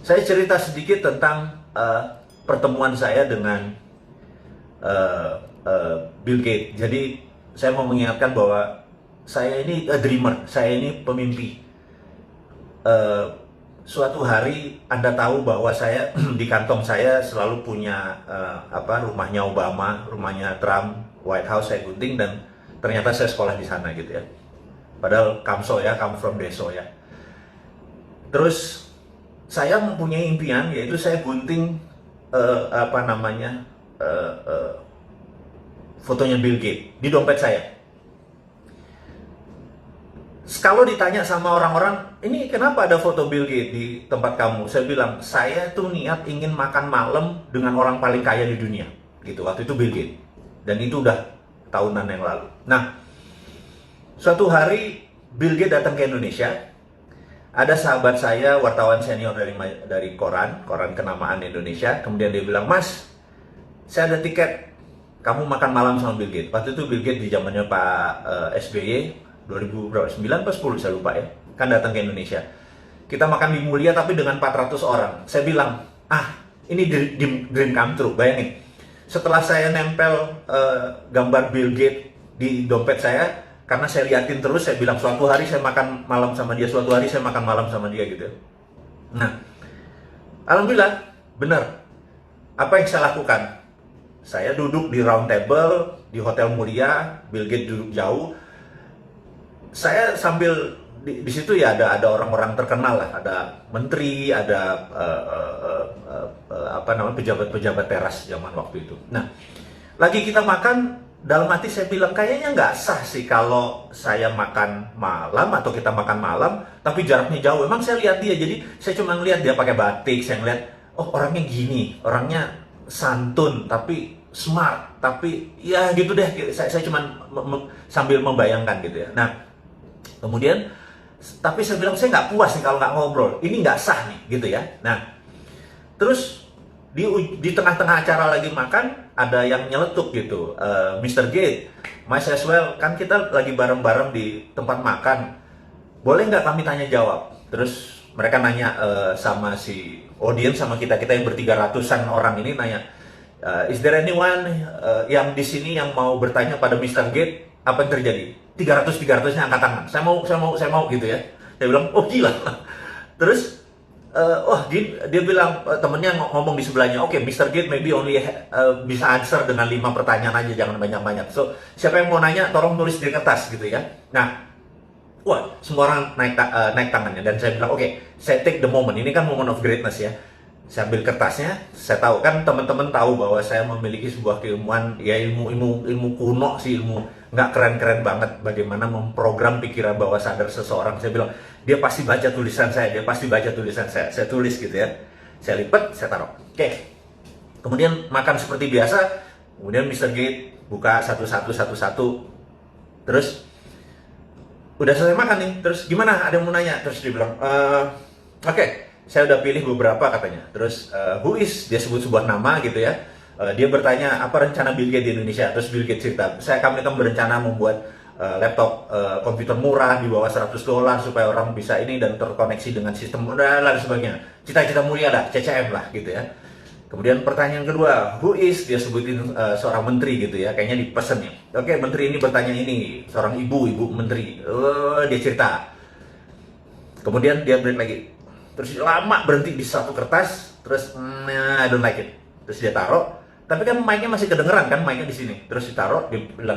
Saya cerita sedikit tentang pertemuan saya dengan Bill Gates. Jadi saya mau mengingatkan bahwa saya ini a dreamer, saya ini pemimpi. Eh, Suatu hari Anda tahu bahwa saya di kantong saya selalu punya rumahnya Obama, rumahnya Trump, White House saya gunting, dan ternyata saya sekolah di sana gitu ya. Padahal Kamso ya, come from Deso ya. Terus saya mempunyai impian, yaitu saya gunting eh, eh, fotonya Bill Gates di dompet saya. Kalau ditanya sama orang-orang, ini kenapa ada foto Bill Gates di tempat kamu? Saya bilang, saya tuh niat ingin makan malam dengan orang paling kaya di dunia. Gitu, waktu itu Bill Gates. Dan itu udah tahunan yang lalu. Nah, suatu hari Bill Gates datang ke Indonesia. Ada sahabat saya, wartawan senior dari koran kenamaan Indonesia. Kemudian dia bilang, Mas, saya ada tiket, kamu makan malam sama Bill Gates. Waktu itu Bill Gates di zamannya Pak SBY, 2009 atau 10 saya lupa ya, kan datang ke Indonesia. Kita makan di Mulia tapi dengan 400 orang. Saya bilang, ini dream come true. Bayangin, setelah saya nempel gambar Bill Gates di dompet saya, karena saya liatin terus, saya bilang suatu hari saya makan malam sama dia, suatu hari saya makan malam sama dia gitu. Nah, alhamdulillah, benar. Apa yang saya lakukan? Saya duduk di round table di Hotel Mulia, Bill Gates duduk jauh. Saya sambil di situ ya ada orang-orang terkenal lah, ada menteri, ada pejabat-pejabat teras zaman waktu itu. Nah, lagi kita makan, dalam hati saya bilang kayaknya nggak sah sih kalau saya makan malam atau kita makan malam, tapi jaraknya jauh. Emang saya lihat dia, jadi saya cuma ngeliat dia pakai batik, saya ngeliat, oh orangnya gini, orangnya santun, tapi smart, tapi ya gitu deh. Saya cuma sambil membayangkan gitu ya. Nah, kemudian, tapi saya bilang saya nggak puas nih kalau nggak ngobrol, ini nggak sah nih gitu ya. Nah, terus di tengah-tengah acara lagi makan, ada yang nyeletuk gitu, Mr. Gates, might as well, kan kita lagi bareng-bareng di tempat makan, boleh nggak kami tanya jawab? Terus mereka nanya sama si audience, sama kita yang ber-300-an orang ini nanya, is there anyone yang di sini yang mau bertanya pada Mr. Gates? Apa yang terjadi? 300-300-nya angkat tangan. Saya mau gitu ya. Saya bilang, oh gila. Terus, dia bilang, temennya ngomong di sebelahnya, oke, Mr. Gates maybe only bisa answer dengan 5 pertanyaan aja, jangan banyak-banyak. So, siapa yang mau nanya, tolong tulis di kertas gitu ya. Nah, wah, semua orang naik tangannya. Dan saya bilang, oke, saya take the moment. Ini kan moment of greatness ya. Saya ambil kertasnya, saya tahu kan teman-teman tahu bahwa saya memiliki sebuah keilmuan, ya ilmu kuno sih, ilmu nggak keren-keren banget bagaimana memprogram pikiran bawah sadar seseorang. Saya bilang, dia pasti baca tulisan saya, dia pasti baca tulisan saya. Saya tulis gitu ya, saya lipat, saya taruh. Oke. Kemudian makan seperti biasa, kemudian Mr. Gates buka satu-satu, terus udah selesai makan nih, terus gimana? Ada yang mau nanya? Terus dia bilang, oke, saya udah pilih beberapa katanya. Terus who is, dia sebut sebuah nama gitu ya. Dia bertanya apa rencana Bill Gates di Indonesia. Terus Bill Gates cerita, kami kan berencana membuat laptop komputer murah di bawah $100 supaya orang bisa ini dan terkoneksi dengan sistem dan lain sebagainya. Cita-cita mulia lah, CCM lah gitu ya. Kemudian pertanyaan kedua, who is, dia sebutin seorang menteri gitu ya, kayaknya dipesen nih. Oke, menteri ini bertanya ini, seorang ibu menteri. Dia cerita. Kemudian dia break lagi. Terus lama berhenti di satu kertas, terus I don't like it. Terus dia taruh, tapi kan mic-nya masih kedengeran kan, mic-nya di sini. Terus ditaruh, dia bilang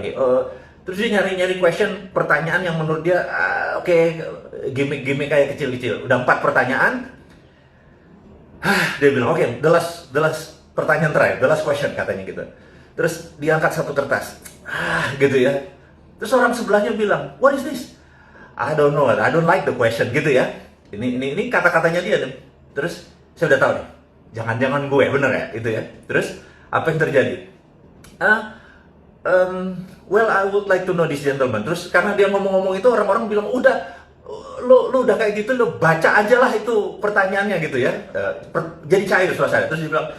terus dia nyari question, pertanyaan yang menurut dia oke, gimmick kayak kecil-kecil. Udah 4 pertanyaan. Dia bilang, oke, the last pertanyaan terakhir, the last question katanya gitu. Terus diangkat satu kertas. Gitu ya. Terus orang sebelahnya bilang, what is this? I don't know, I don't like the question gitu ya. Ini kata-katanya dia nih. Terus saya udah tahu nih, jangan-jangan gue bener ya itu ya. Terus apa yang terjadi? Well, I would like to know this gentleman. Terus karena dia ngomong-ngomong itu, orang-orang bilang udah, lu udah kayak gitu, lu baca aja lah itu pertanyaannya gitu ya. Jadi cair suasana. Terus dia bilang,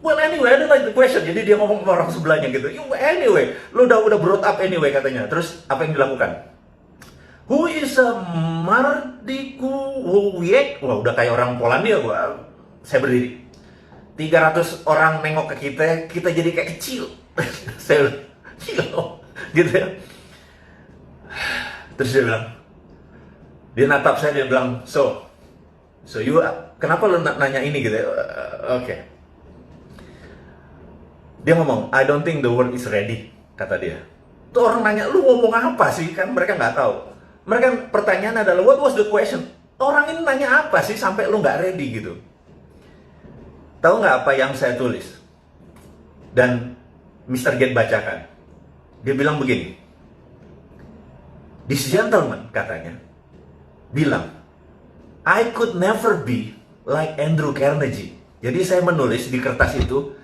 well anyway, I don't like the question. Jadi dia ngomong sama orang sebelahnya gitu. Anyway, lu udah brought up anyway katanya. Terus apa yang dilakukan? Who is Mardiku wah udah kayak orang Polandia saya berdiri. 300 orang nengok ke kita jadi kayak kecil. Saya bilang, gila, gitu ya. Terus dia natap saya, dia bilang, so you, kenapa lu nanya ini gitu ya? Oke. Dia ngomong, I don't think the world is ready, kata dia. Tuh orang nanya, lu ngomong apa sih? Kan mereka nggak tahu. Mereka pertanyaan adalah, what was the question? Orang ini nanya apa sih sampai lu nggak ready gitu? Tahu nggak apa yang saya tulis? Dan Mr. Gates bacakan. Dia bilang begini. This gentleman, katanya, bilang, I could never be like Andrew Carnegie. Jadi saya menulis di kertas itu,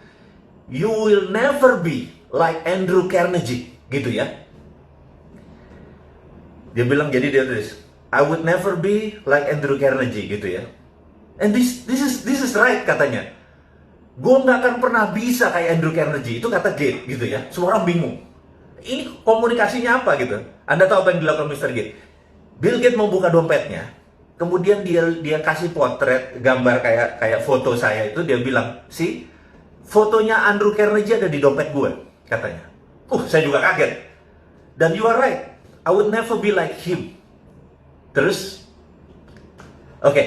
you will never be like Andrew Carnegie. Gitu ya. Dia bilang, jadi dia tulis, I would never be like Andrew Carnegie, gitu ya. And this is right, katanya. Gue nggak akan pernah bisa kayak Andrew Carnegie. Itu kata Gates, gitu ya. Semua orang bingung. Ini komunikasinya apa gitu? Anda tahu apa yang dilakukan Mr. Gates? Bill Gates mau buka dompetnya, kemudian dia kasih potret gambar kayak foto saya itu, dia bilang, "Si, fotonya Andrew Carnegie ada di dompet gue," katanya. Saya juga kaget. Dan you are right, I would never be like him. Terus, oke,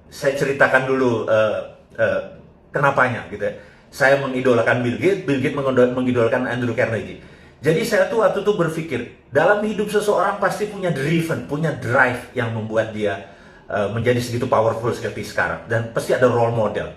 saya ceritakan dulu kenapanya gitu ya. Saya mengidolakan Bill Gates mengidolakan Andrew Carnegie. Jadi saya tuh waktu itu berpikir, dalam hidup seseorang pasti punya punya drive yang membuat dia menjadi segitu powerful seperti sekarang. Dan pasti ada role model.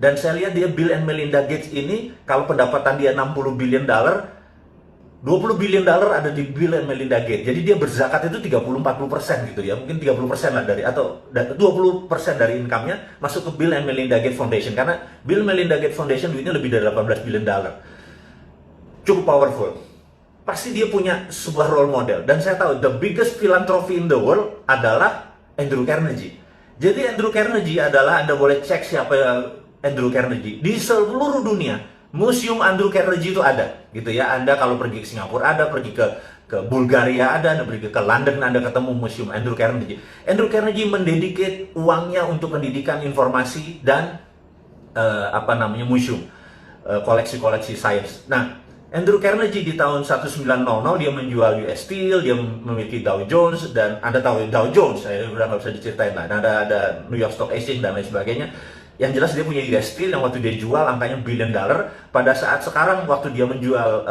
Dan saya lihat dia, Bill and Melinda Gates ini, kalau pendapatan dia $60 billion, $20 billion ada di Bill and Melinda Gates. Jadi dia berzakat itu 30-40% gitu ya. Mungkin 30% lah atau 20% dari income-nya masuk ke Bill and Melinda Gates Foundation. Karena Bill Melinda Gates Foundation duitnya lebih dari $18 billion. Cukup powerful. Pasti dia punya sebuah role model. Dan saya tahu the biggest philanthropy in the world adalah Andrew Carnegie. Jadi Andrew Carnegie adalah, Anda boleh cek siapa Andrew Carnegie. Di seluruh dunia Museum Andrew Carnegie itu ada, gitu ya. Anda kalau pergi ke Singapura ada, pergi ke Bulgaria ada, Anda pergi ke London Anda ketemu Museum Andrew Carnegie. Andrew Carnegie mendedicate uangnya untuk pendidikan, informasi, dan museum, koleksi-koleksi sains. Nah, Andrew Carnegie di tahun 1900 dia menjual US Steel, dia memiliki Dow Jones, dan Anda tahu Dow Jones, saya udah nggak bisa diceritain lah. Ada New York Stock Exchange dan lain sebagainya. Yang jelas dia punya US Steel yang waktu dia jual angkanya $1 billion. Pada saat sekarang waktu dia menjual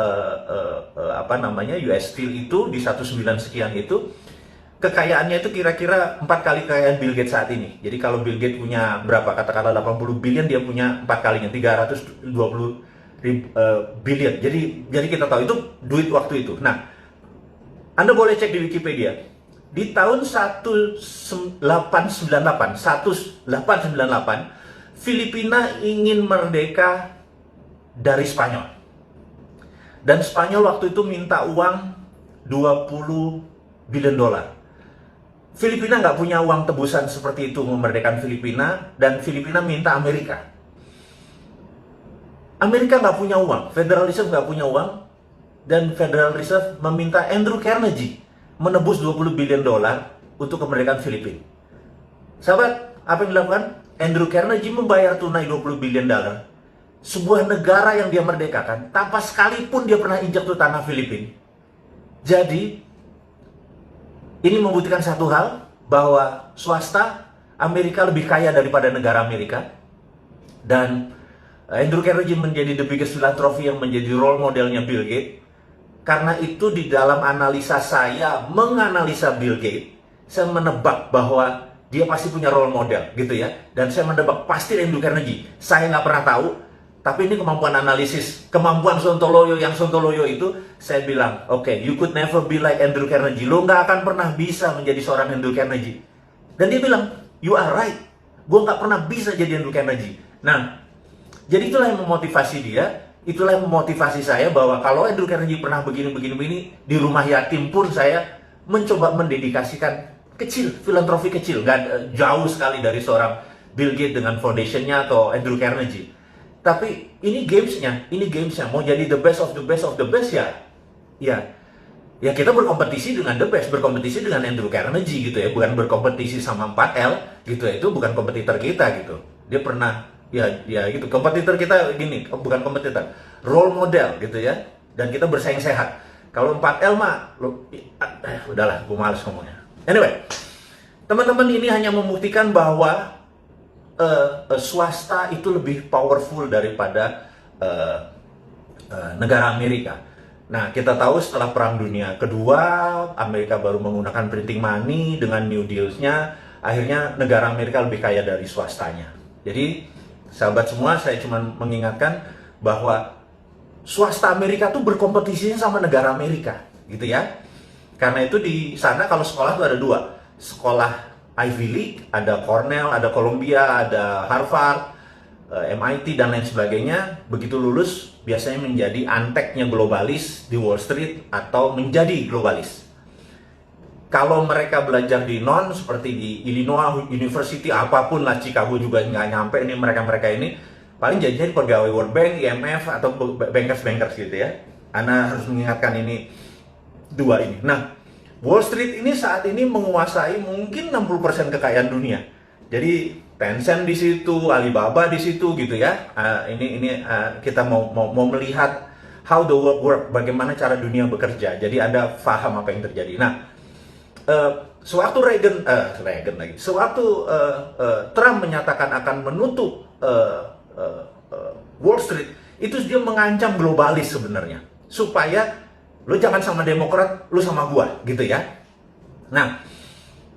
US Steel itu di 19 sekian itu, kekayaannya itu kira-kira 4 kali kekayaan Bill Gates saat ini. Jadi kalau Bill Gates punya berapa, katakanlah 80 billion, dia punya 4 kalinya, 320 billion. Jadi kita tahu itu duit waktu itu. Nah, Anda boleh cek di Wikipedia. Di tahun 1898, Filipina ingin merdeka dari Spanyol. Dan Spanyol waktu itu minta uang $20 billion. Filipina nggak punya uang tebusan seperti itu memerdekakan Filipina, dan Filipina minta Amerika. Amerika nggak punya uang, Federal Reserve nggak punya uang, dan Federal Reserve meminta Andrew Carnegie menebus $20 billion untuk kemerdekaan Filipina. Sahabat, apa yang dilakukan? Andrew Carnegie membayar tunai $20 billion, sebuah negara yang dia merdekakan, tanpa sekalipun dia pernah injak tuh tanah Filipina. Jadi, ini membuktikan satu hal, bahwa swasta Amerika lebih kaya daripada negara Amerika. Dan Andrew Carnegie menjadi the biggest philanthropy yang menjadi role modelnya Bill Gates. Karena itu di dalam analisa saya, menganalisa Bill Gates, saya menebak bahwa dia pasti punya role model, gitu ya. Dan saya menebak pasti Andrew Carnegie. Saya nggak pernah tahu, tapi ini kemampuan analisis, kemampuan Sontoloyo. Yang Sontoloyo itu, saya bilang, oke, you could never be like Andrew Carnegie. Lo nggak akan pernah bisa menjadi seorang Andrew Carnegie. Dan dia bilang, you are right. Gue nggak pernah bisa jadi Andrew Carnegie. Nah, jadi itulah yang memotivasi dia. Itulah yang memotivasi saya bahwa kalau Andrew Carnegie pernah begini, di rumah yatim pun saya mencoba mendedikasikan kecil, filantropi kecil, nggak jauh sekali dari seorang Bill Gates dengan foundationnya atau Andrew Carnegie. Tapi ini gamesnya, mau jadi the best of the best ya. Ya kita berkompetisi dengan the best, berkompetisi dengan Andrew Carnegie gitu ya, bukan berkompetisi sama 4L gitu ya, itu bukan kompetitor kita gitu. Dia pernah, ya gitu, kompetitor kita gini, bukan kompetitor, role model gitu ya, dan kita bersaing sehat. Kalau 4L mah, udahlah, gue males ngomongnya. Anyway, teman-teman ini hanya membuktikan bahwa swasta itu lebih powerful daripada negara Amerika. Nah, kita tahu setelah Perang Dunia Kedua, Amerika baru menggunakan printing money dengan New Deals-nya, akhirnya negara Amerika lebih kaya dari swastanya. Jadi, sahabat semua, saya cuma mengingatkan bahwa swasta Amerika tuh berkompetisi sama negara Amerika, gitu ya. Karena itu di sana kalau sekolah tuh ada dua, sekolah Ivy League, ada Cornell, ada Columbia, ada Harvard, MIT dan lain sebagainya. Begitu lulus biasanya menjadi anteknya globalis di Wall Street atau menjadi globalis. Kalau mereka belajar di non seperti di Illinois University apapun lah, Chicago juga nggak nyampe ini, mereka ini paling jadi pegawai World Bank, IMF atau bankers gitu ya. Ana harus mengingatkan ini dua ini. Nah, Wall Street ini saat ini menguasai mungkin 60% kekayaan dunia. Jadi Tencent di situ, Alibaba di situ gitu ya. Ini kita mau melihat how the world work, bagaimana cara dunia bekerja. Jadi Anda paham apa yang terjadi. Nah, sewaktu Trump menyatakan akan menutup Wall Street, itu dia mengancam globalis sebenarnya, supaya lo jangan sama Demokrat, lo sama gua gitu ya. Nah,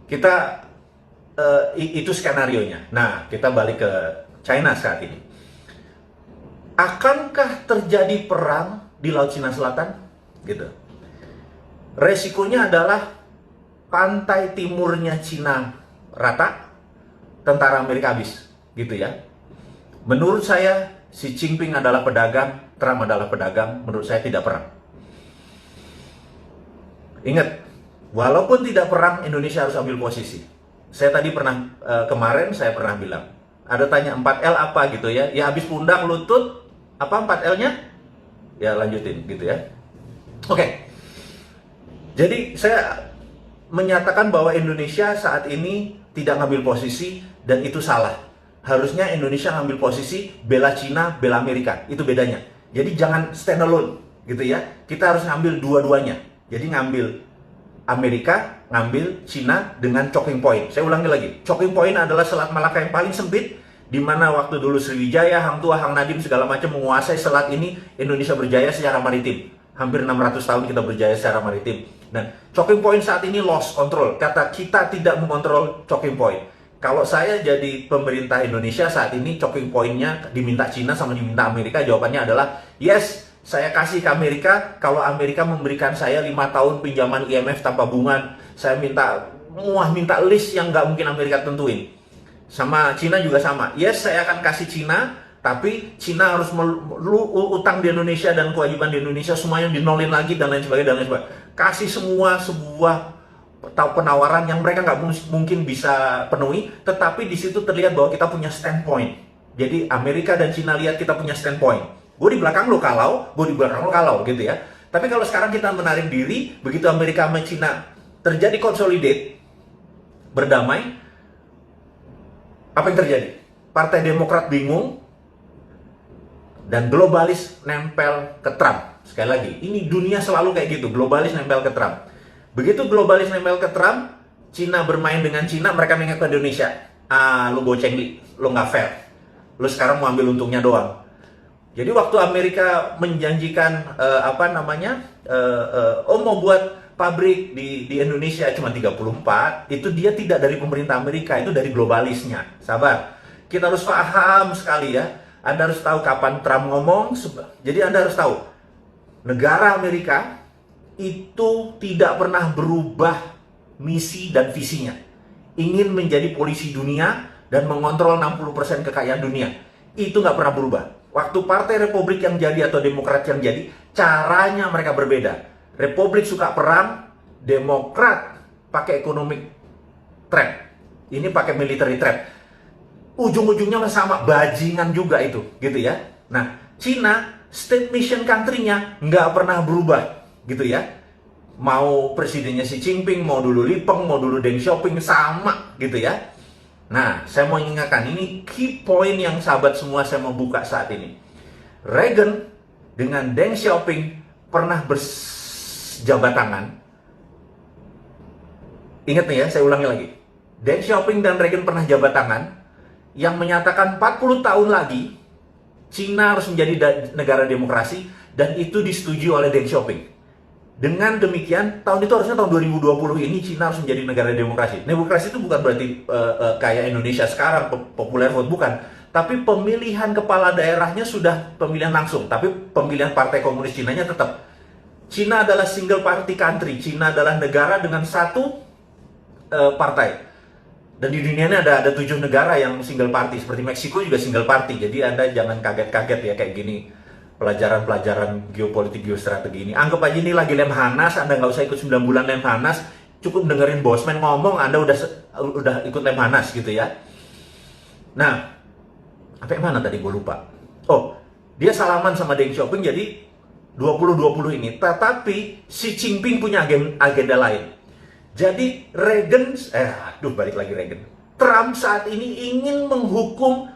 kita itu skenarionya. Nah, kita balik ke China saat ini. Akankah terjadi perang di Laut Cina Selatan? Gitu. Resikonya adalah pantai timurnya Cina rata, tentara Amerika habis, gitu ya. Menurut saya, Xi Jinping adalah pedagang, Trump adalah pedagang. Menurut saya tidak perang. Ingat, walaupun tidak perang, Indonesia harus ambil posisi. Saya tadi pernah, kemarin saya pernah bilang, ada tanya 4L apa gitu ya, ya habis pundak, lutut, apa 4L-nya? Ya lanjutin gitu ya. Oke. Jadi saya menyatakan bahwa Indonesia saat ini tidak ngambil posisi dan itu salah. Harusnya Indonesia ngambil posisi bela Cina, bela Amerika. Itu bedanya. Jadi jangan stand alone gitu ya. Kita harus ngambil dua-duanya. Jadi ngambil Amerika, ngambil Cina dengan choking point. Saya ulangi lagi, choking point adalah Selat Malaka yang paling sempit, di mana waktu dulu Sriwijaya, Hang Tuah, Hang Nadim segala macam menguasai selat ini, Indonesia berjaya secara maritim. Hampir 600 tahun kita berjaya secara maritim. Dan choking point saat ini lost control. Kata kita tidak mengontrol choking point. Kalau saya jadi pemerintah Indonesia saat ini, choking point-nya diminta Cina sama diminta Amerika, jawabannya adalah yes. Saya kasih ke Amerika, kalau Amerika memberikan saya 5 tahun pinjaman IMF tanpa bunga, saya minta list yang nggak mungkin Amerika tentuin. Sama Cina juga sama. Yes, saya akan kasih Cina, tapi Cina harus utang di Indonesia dan kewajiban di Indonesia semuanya dinolin lagi dan lain sebagainya. Kasih semua sebuah penawaran yang mereka nggak mungkin bisa penuhi, tetapi di situ terlihat bahwa kita punya standpoint. Jadi Amerika dan Cina lihat kita punya standpoint. Gue di belakang lo kalau, gue di belakang lo kalau gitu ya. Tapi kalau sekarang kita menarik diri, begitu Amerika sama Cina terjadi consolidate, berdamai, apa yang terjadi? Partai Demokrat bingung, dan globalis nempel ke Trump. Sekali lagi, ini dunia selalu kayak gitu, globalis nempel ke Trump. Begitu globalis nempel ke Trump, Cina bermain dengan Cina, mereka nengok ke Indonesia. Lu goceng, lu nggak fair. Lu sekarang mau ambil untungnya doang. Jadi waktu Amerika menjanjikan mau buat pabrik di Indonesia cuma 34, itu dia tidak dari pemerintah Amerika, itu dari globalisnya. Sabar, kita harus paham sekali ya. Anda harus tahu kapan Trump ngomong. Jadi Anda harus tahu, negara Amerika itu tidak pernah berubah misi dan visinya. Ingin menjadi polisi dunia dan mengontrol 60% kekayaan dunia. Itu nggak pernah berubah. Waktu Partai Republik yang jadi atau Demokrat yang jadi, caranya mereka berbeda. Republik suka perang, Demokrat pakai economic trap. Ini pakai military trap. Ujung-ujungnya sama, bajingan juga itu, gitu ya. Nah, Cina, state mission country-nya nggak pernah berubah, gitu ya. mau presidennya Xi Jinping, mau dulu Li Peng, mau dulu Deng Xiaoping, sama gitu ya. Nah, saya mau ingatkan, ini key point yang sahabat semua saya mau buka saat ini. Reagan dengan Deng Xiaoping pernah berjabat tangan. Ingat nih ya, saya ulangi lagi. Deng Xiaoping dan Reagan pernah jabat tangan yang menyatakan 40 tahun lagi Cina harus menjadi negara demokrasi, dan itu disetujui oleh Deng Xiaoping. Dengan demikian, tahun itu harusnya tahun 2020 ini Cina harus menjadi negara demokrasi. Demokrasi itu bukan berarti kayak Indonesia sekarang, populer vote, bukan. Tapi pemilihan kepala daerahnya sudah pemilihan langsung. Tapi pemilihan partai komunis Cina-nya tetap. Cina adalah single party country. Cina adalah negara dengan satu partai. Dan di dunia ini ada 7 negara yang single party. Seperti Meksiko juga single party. Jadi Anda jangan kaget-kaget ya kayak gini. Pelajaran-pelajaran geopolitik, geostrategi ini. Anggap aja ini lagi Lemhanas, Anda nggak usah ikut 9 bulan Lemhanas, cukup dengerin Bosman ngomong, Anda udah ikut Lemhanas gitu ya. Nah, sampai mana tadi gue lupa. Oh, dia salaman sama Deng Xiaoping jadi 2020 ini. Tetapi Xi Jinping punya agenda lain. Jadi Reagan, balik lagi Reagan. Trump saat ini ingin menghukum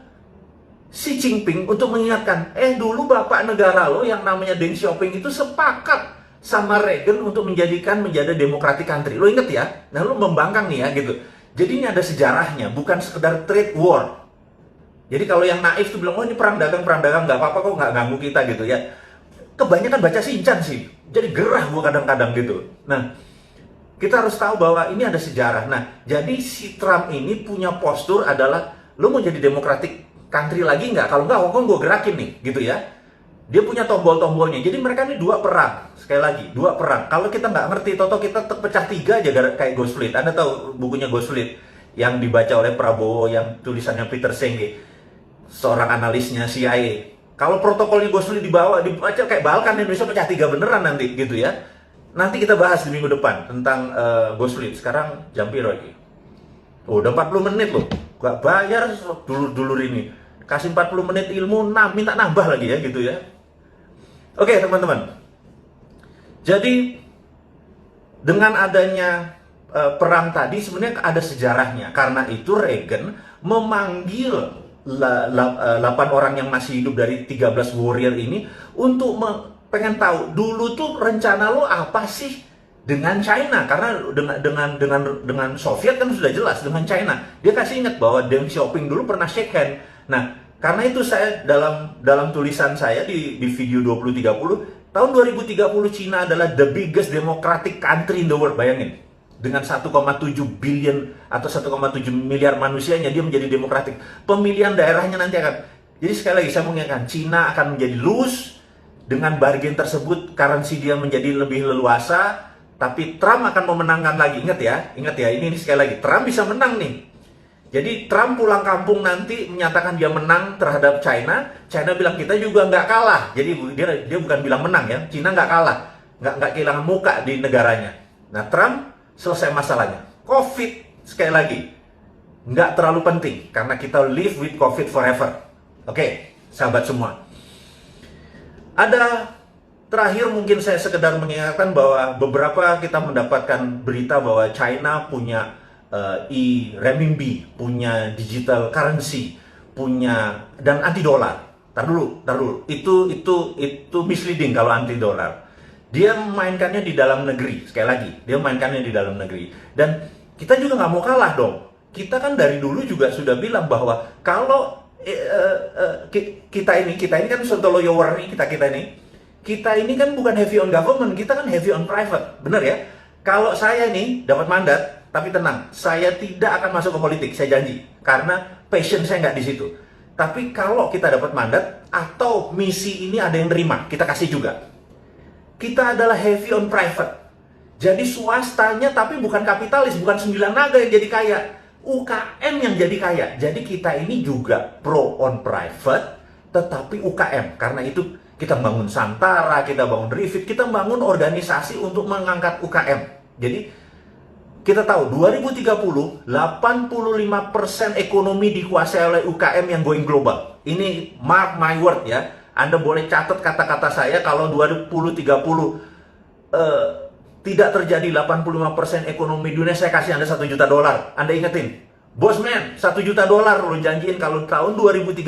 Xi Jinping untuk mengingatkan, dulu bapak negara lo yang namanya Deng Xiaoping itu sepakat sama Reagan untuk menjadi democratic country. Lo inget ya? Nah, lo membangkang nih ya gitu. Jadi ini ada sejarahnya, bukan sekedar trade war. Jadi kalau yang naif tuh bilang, oh ini perang dagang, nggak apa-apa kok, nggak ganggu kita gitu ya. Kebanyakan baca Shinchan sih, jadi gerah gua kadang-kadang gitu. Nah, kita harus tahu bahwa ini ada sejarah. Nah, jadi si Trump ini punya postur adalah, lo mau jadi democratic country lagi nggak? Kalau nggak, Hongkong gue gerakin nih, gitu ya. Dia punya tombol-tombolnya. Jadi mereka ini 2 perang. Sekali lagi, 2 perang. Kalau kita nggak ngerti, toto kita terpecah 3 aja kayak Ghost Fleet. Anda tahu bukunya Ghost Fleet yang dibaca oleh Prabowo, yang tulisannya Peter Senge, seorang analisnya CIA. Kalau protokolnya Ghost Fleet dibaca kayak Balkan, Indonesia pecah 3 beneran nanti, gitu ya. Nanti kita bahas di minggu depan tentang Ghost Fleet. Sekarang jam piro lagi? Oh, udah 40 menit loh. Gak bayar dulur-dulur ini. Kasih 40 menit ilmu, minta nambah lagi ya gitu ya. Oke teman-teman. Jadi dengan adanya perang tadi sebenarnya ada sejarahnya. Karena itu Reagan memanggil 8 orang yang masih hidup dari 13 warrior ini untuk pengen tahu dulu tuh rencana lo apa sih dengan China, karena dengan Soviet kan sudah jelas, dengan China dia kasih ingat bahwa Deng Xiaoping dulu pernah shake hand. Nah, karena itu saya dalam tulisan saya di video 2030, tahun 2030 China adalah the biggest democratic country in the world. Bayangin, dengan 1,7 billion atau 1,7 miliar manusianya dia menjadi demokratik. Pemilihan daerahnya nanti akan, jadi sekali lagi saya mengingatkan, China akan menjadi loose. Dengan bargain tersebut currency dia menjadi lebih leluasa. Tapi Trump akan memenangkan lagi. Ingat ya, ini sekali lagi, Trump bisa menang nih. Jadi Trump pulang kampung nanti menyatakan dia menang terhadap China. China bilang kita juga nggak kalah. Jadi dia bukan bilang menang ya, China nggak kalah, nggak kehilangan muka di negaranya. Nah, Trump selesai masalahnya. COVID sekali lagi nggak terlalu penting karena kita live with COVID forever. Oke, sahabat semua. Ada terakhir mungkin saya sekedar mengingatkan bahwa beberapa kita mendapatkan berita bahwa China punya renminbi, punya digital currency, punya dan anti dolar. Tar dulu. Itu misleading kalau anti dolar. Dia memainkannya di dalam negeri. Sekali lagi, dia memainkannya di dalam negeri. Dan kita juga nggak mau kalah dong. Kita kan dari dulu juga sudah bilang bahwa kalau kita ini kan Sontoloyo Warni, kita ini kan bukan heavy on government, kita kan heavy on private, bener ya? Kalau saya nih dapat mandat, tapi tenang, saya tidak akan masuk ke politik, saya janji, karena passion saya nggak di situ. Tapi kalau kita dapat mandat atau misi ini ada yang terima, kita kasih juga. Kita adalah heavy on private, jadi swastanya tapi bukan kapitalis, bukan 9 naga yang jadi kaya, UKM yang jadi kaya. Jadi kita ini juga pro on private, tetapi UKM, karena itu kita bangun Santara, kita bangun Rifit, kita bangun organisasi untuk mengangkat UKM. Jadi kita tahu 2030 85% ekonomi dikuasai oleh UKM yang going global. Ini mark my word ya. Anda boleh catat kata-kata saya kalau 2030 tidak terjadi 85% ekonomi dunia, saya kasih Anda $1 juta. Anda ingetin, Bosman, $1 juta lo janjiin kalau tahun 2030,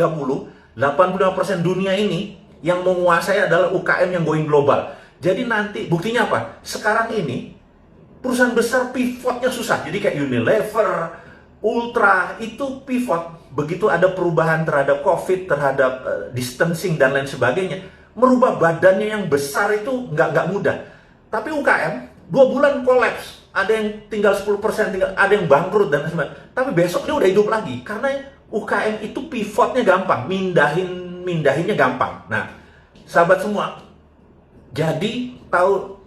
85% dunia ini yang menguasai adalah UKM yang going global. Jadi nanti, buktinya apa? Sekarang ini, perusahaan besar pivotnya susah. Jadi kayak Unilever, Ultra, itu pivot. Begitu ada perubahan terhadap COVID, terhadap distancing, dan lain sebagainya, merubah badannya yang besar itu nggak mudah. Tapi UKM, 2 bulan kolaps. Ada yang tinggal 10%, ada yang bangkrut, dan lain sebagainya. Tapi besok dia udah hidup lagi. Karena UKM itu pivotnya gampang, mindahinnya gampang. Nah, sahabat semua, jadi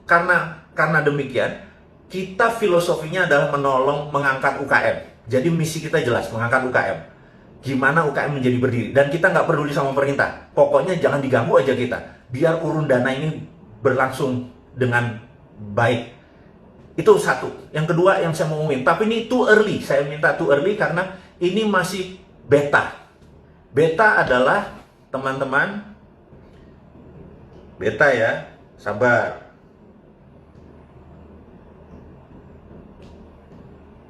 karena demikian, kita filosofinya adalah menolong mengangkat UKM. Jadi misi kita jelas, mengangkat UKM. Gimana UKM menjadi berdiri. Dan kita nggak peduli sama pemerintah. Pokoknya jangan diganggu aja kita. Biar urun dana ini berlangsung dengan baik. Itu satu. Yang kedua yang saya mau ngomongin. Tapi ini too early. Saya minta too early karena ini masih beta. Beta adalah, teman-teman, beta ya, sabar.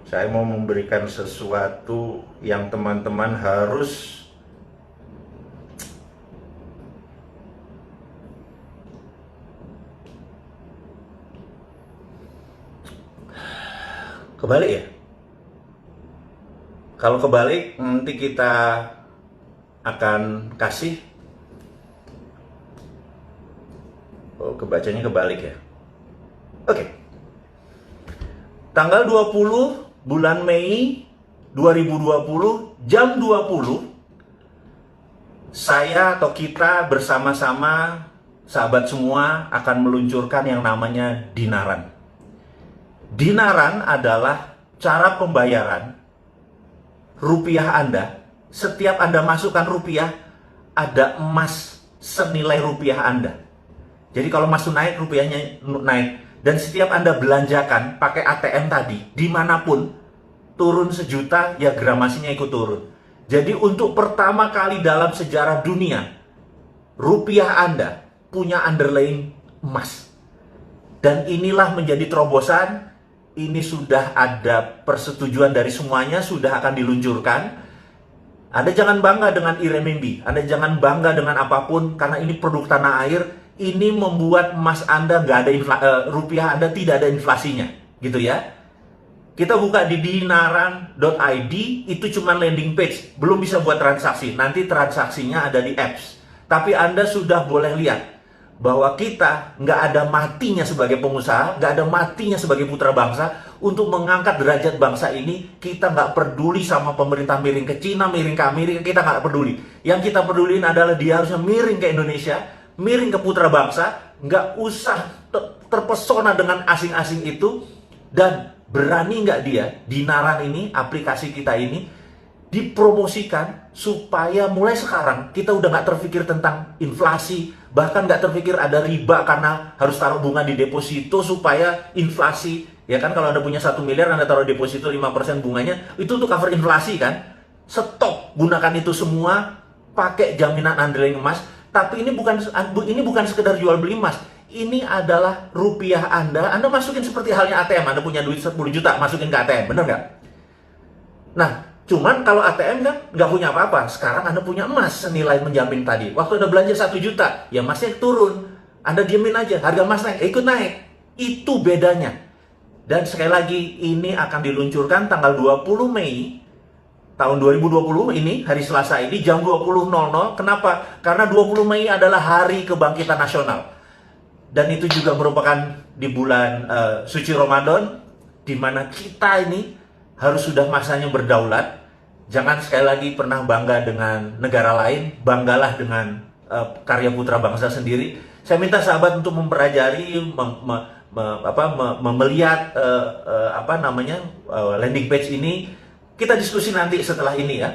Saya mau memberikan sesuatu yang teman-teman harus kebalik ya. Kalau kebalik nanti kita akan kasih. Oh, kebacanya kebalik ya. Oke. Tanggal 20 bulan Mei 2020 jam 20, saya atau kita bersama-sama sahabat semua akan meluncurkan yang namanya dinaran. Dinaran adalah cara pembayaran rupiah Anda. Setiap Anda masukkan rupiah, ada emas senilai rupiah Anda. Jadi kalau emas naik, rupiahnya naik. Dan setiap Anda belanjakan pakai ATM tadi, dimanapun, turun 1 juta, ya gramasinya ikut turun. Jadi untuk pertama kali dalam sejarah dunia, rupiah Anda punya underlying emas. Dan inilah menjadi terobosan. Ini sudah ada persetujuan dari semuanya, sudah akan diluncurkan. Anda jangan bangga dengan renminbi, Anda jangan bangga dengan apapun, karena ini produk tanah air. Ini membuat emas Anda nggak ada rupiah Anda tidak ada inflasinya, gitu ya. Kita buka di dinaran.id, itu cuma landing page, belum bisa buat transaksi. Nanti transaksinya ada di apps. Tapi Anda sudah boleh lihat bahwa kita nggak ada matinya sebagai pengusaha, nggak ada matinya sebagai putra bangsa untuk mengangkat derajat bangsa ini. Kita nggak peduli sama pemerintah miring ke Cina, miring ke Amerika, kita nggak peduli. Yang kita peduliin adalah dia harusnya miring ke Indonesia, miring ke putra bangsa, nggak usah terpesona dengan asing-asing itu, dan berani nggak dia, Dinaran ini, aplikasi kita ini, dipromosikan supaya mulai sekarang kita udah nggak terpikir tentang inflasi, bahkan nggak terpikir ada riba karena harus taruh bunga di deposito supaya inflasi. Ya kan, kalau Anda punya 1 miliar, Anda taruh deposito 5% bunganya, itu untuk cover inflasi kan. Stop, gunakan itu semua, pakai jaminan underlying emas. Tapi ini bukan sekedar jual beli emas. Ini adalah rupiah Anda masukin seperti halnya ATM. Anda punya duit 10 juta, masukin ke ATM, bener nggak? Nah, cuman kalau ATM kan nggak punya apa-apa. Sekarang Anda punya emas senilai menjamin tadi. Waktu Anda belanja 1 juta, ya emasnya turun. Anda diemin aja, harga emas naik, ikut naik. Itu bedanya. Dan sekali lagi, ini akan diluncurkan tanggal 20 Mei tahun 2020 ini, hari Selasa ini, jam 20.00. Kenapa? Karena 20 Mei adalah hari kebangkitan nasional. Dan itu juga merupakan di bulan suci Ramadan, di mana kita ini harus sudah masanya berdaulat. Jangan sekali lagi pernah bangga dengan negara lain, banggalah dengan karya putra bangsa sendiri. Saya minta sahabat untuk mempelajari, melihat landing page ini. Kita diskusi nanti setelah ini ya,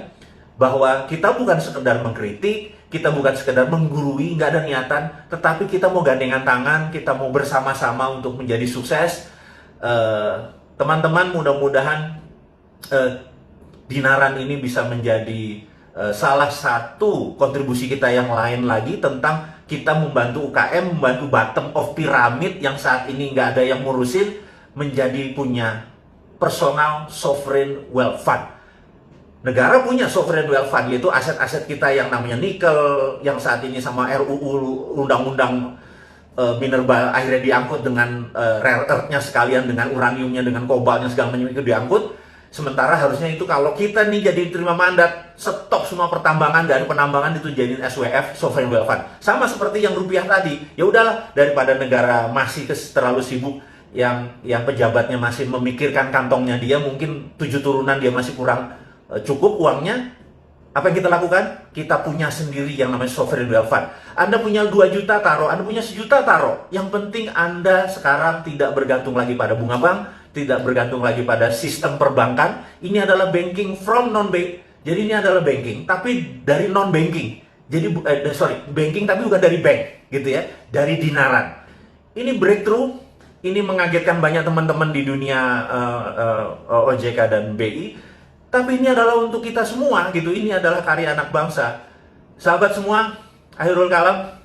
bahwa kita bukan sekedar mengkritik, kita bukan sekedar menggurui, nggak ada niatan, tetapi kita mau gandengan tangan, kita mau bersama-sama untuk menjadi sukses. Teman-teman, mudah-mudahan Dinaran ini bisa menjadi salah satu kontribusi kita yang lain lagi tentang kita membantu UKM, membantu bottom of pyramid yang saat ini nggak ada yang ngurusin, menjadi punya personal sovereign wealth fund. Negara punya sovereign wealth fund, yaitu aset-aset kita yang namanya nikel, yang saat ini sama RUU Undang-Undang mineral akhirnya diangkut dengan rare earth-nya sekalian, dengan uraniumnya, dengan kobalnya segala macam itu diangkut. Sementara harusnya itu kalau kita nih jadi terima mandat, stop semua pertambangan dan penambangan itu jadiin SWF, sovereign wealth fund. Sama seperti yang rupiah tadi. Ya udahlah, daripada negara masih terlalu sibuk, yang pejabatnya masih memikirkan kantongnya dia, mungkin 7 turunan dia masih kurang cukup uangnya. Apa yang kita lakukan? Kita punya sendiri yang namanya sovereign wealth fund. Anda punya 2 juta taruh, Anda punya 1 juta taruh. Yang penting Anda sekarang tidak bergantung lagi pada bunga bank, tidak bergantung lagi pada sistem perbankan. Ini adalah banking from non-bank. Jadi ini adalah banking, tapi dari non-banking. Jadi banking tapi bukan dari bank, gitu ya, dari dinaran. Ini breakthrough, ini mengagetkan banyak teman-teman di dunia OJK dan BI. Tapi ini adalah untuk kita semua, gitu. Ini adalah karya anak bangsa. Sahabat semua, akhirul kalam.